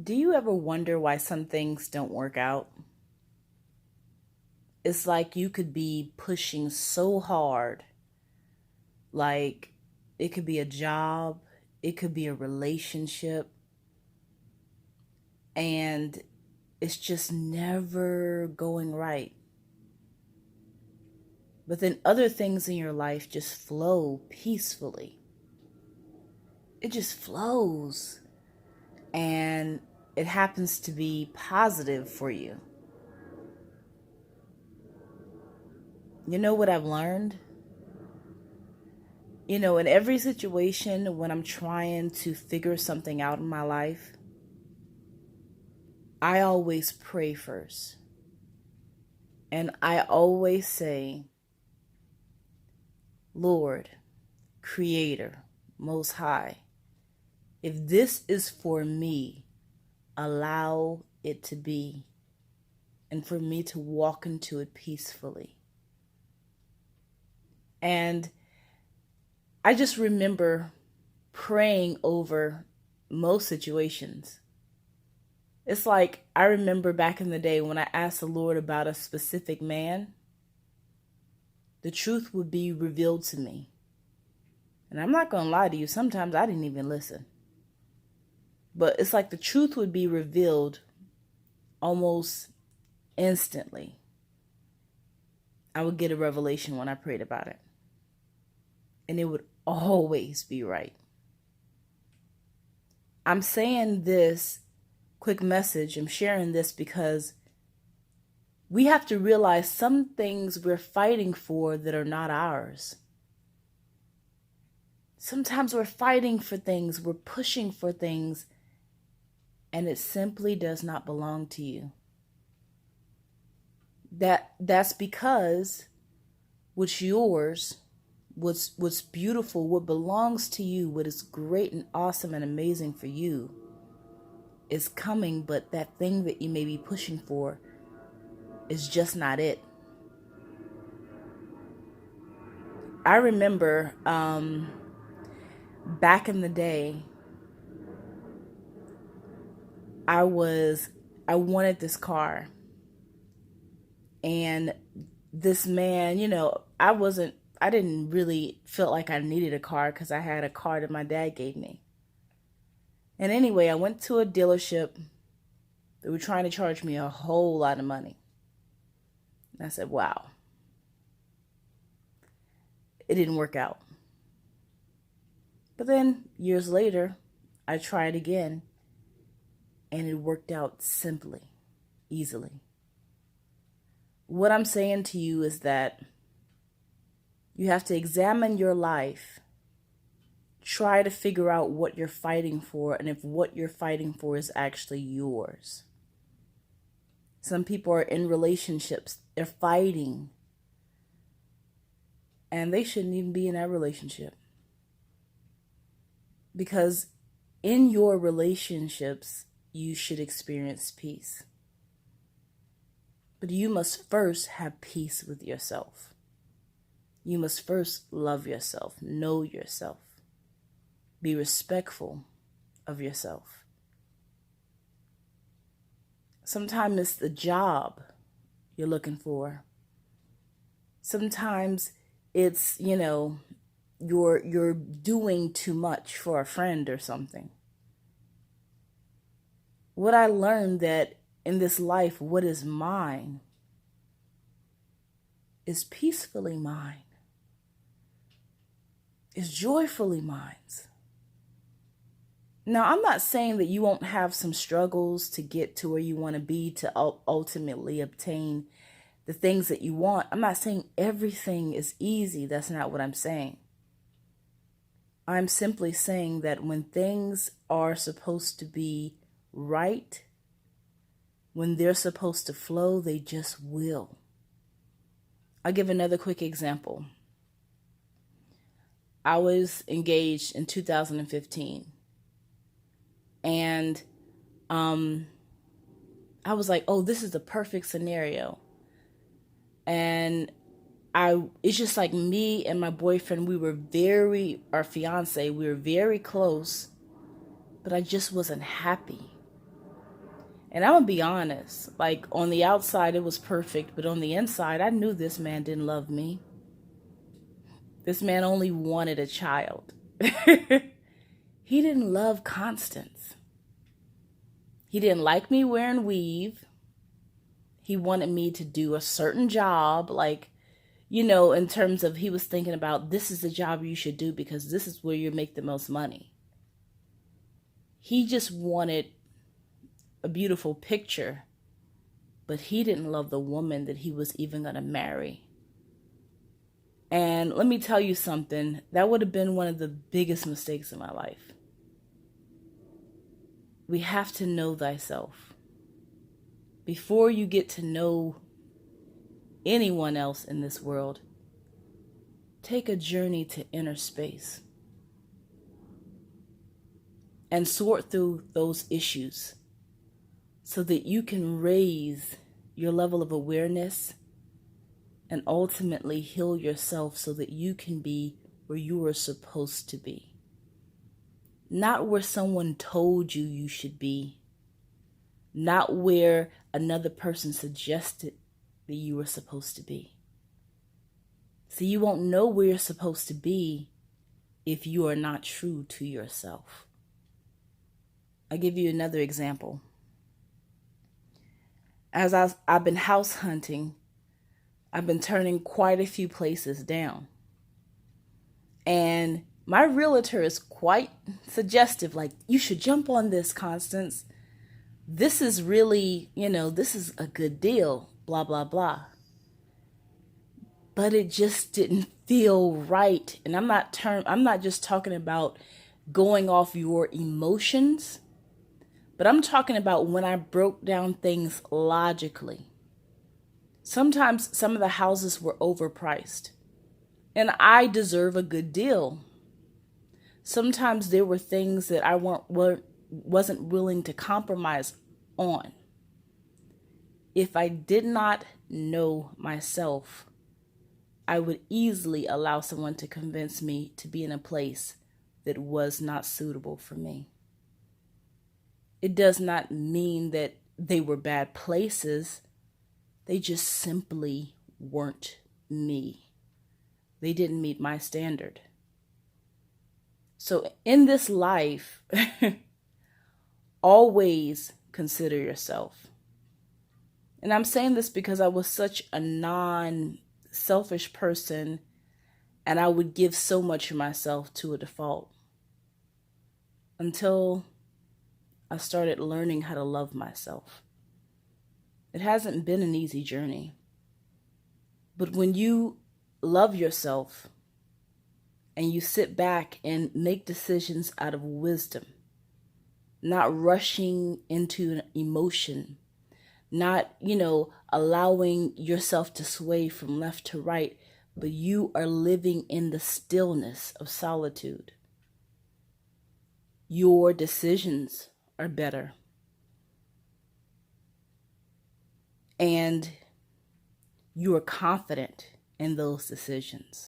Do you ever wonder why some things don't work out? It's like you could be pushing so hard, like it could be a job, it could be a relationship, and it's just never going right. But then other things in your life just flow peacefully. It just flows, and it happens to be positive for you. You know what I've learned? In every situation when I'm trying to figure something out in my life, I always pray first. And I always say, Lord, Creator, Most High, if this is for me, allow it to be, and for me to walk into it peacefully. And I just remember praying over most situations. It's like I remember back in the day when I asked the Lord about a specific man, the truth would be revealed to me. And I'm not going to lie to you, sometimes I didn't even listen. But it's like the truth would be revealed almost instantly. I would get a revelation when I prayed about it. And it would always be right. I'm saying this quick message, I'm sharing this because we have to realize some things we're fighting for that are not ours. Sometimes we're fighting for things, we're pushing for things, and it simply does not belong to you. That's because what's yours, what's beautiful, what belongs to you, what is great and awesome and amazing for you is coming, but that thing that you may be pushing for is just not it. I remember back in the day, I wanted this car, and this man, I didn't really feel like I needed a car because I had a car that my dad gave me. And anyway, I went to a dealership. They were trying to charge me a whole lot of money. And I said, wow. It didn't work out. But then years later, I tried again, and it worked out simply, easily. What I'm saying to you is that you have to examine your life, try to figure out what you're fighting for, and if what you're fighting for is actually yours. Some people are in relationships, they're fighting, and they shouldn't even be in that relationship. Because in your relationships, you should experience peace. But you must first have peace with yourself. You must first love yourself, know yourself, be respectful of yourself. Sometimes it's the job you're looking for. Sometimes it's, you're doing too much for a friend or something. What I learned that in this life, what is mine is peacefully mine, is joyfully mine. Now, I'm not saying that you won't have some struggles to get to where you want to be to ultimately obtain the things that you want. I'm not saying everything is easy. That's not what I'm saying. I'm simply saying that when things are supposed to be right, when they're supposed to flow, they just will. I'll give another quick example. I was engaged in 2015. And I was like, oh, this is the perfect scenario. And it's just like me and my boyfriend, our fiance, we were very close, but I just wasn't happy. And I'm gonna be honest, like on the outside it was perfect, but on the inside I knew this man didn't love me. This man only wanted a child. He didn't love Constance. He didn't like me wearing weave. He wanted me to do a certain job, like, in terms of he was thinking about this is the job you should do because this is where you make the most money. He just wanted a beautiful picture, but he didn't love the woman that he was even going to marry. And let me tell you something, that would have been one of the biggest mistakes in my life. We have to know thyself. Before you get to know anyone else in this world, take a journey to inner space and sort through those issues so that you can raise your level of awareness and ultimately heal yourself so that you can be where you are supposed to be. Not where someone told you you should be. Not where another person suggested that you were supposed to be. So you won't know where you're supposed to be if you are not true to yourself. I'll give you another example. As I've been house hunting, I've been turning quite a few places down. And my realtor is quite suggestive, like, you should jump on this, Constance. This is really, this is a good deal, blah, blah, blah. But it just didn't feel right. And I'm not just talking about going off your emotions, but I'm talking about when I broke down things logically. Sometimes some of the houses were overpriced, and I deserve a good deal. Sometimes there were things that I wasn't willing to compromise on. If I did not know myself, I would easily allow someone to convince me to be in a place that was not suitable for me. It does not mean that they were bad places. They just simply weren't me. They didn't meet my standard. So in this life, always consider yourself. And I'm saying this because I was such a non-selfish person, and I would give so much of myself to a default until I started learning how to love myself. It hasn't been an easy journey. But when you love yourself and you sit back and make decisions out of wisdom, not rushing into an emotion, not, allowing yourself to sway from left to right, but you are living in the stillness of solitude, your decisions are better. And you are confident in those decisions.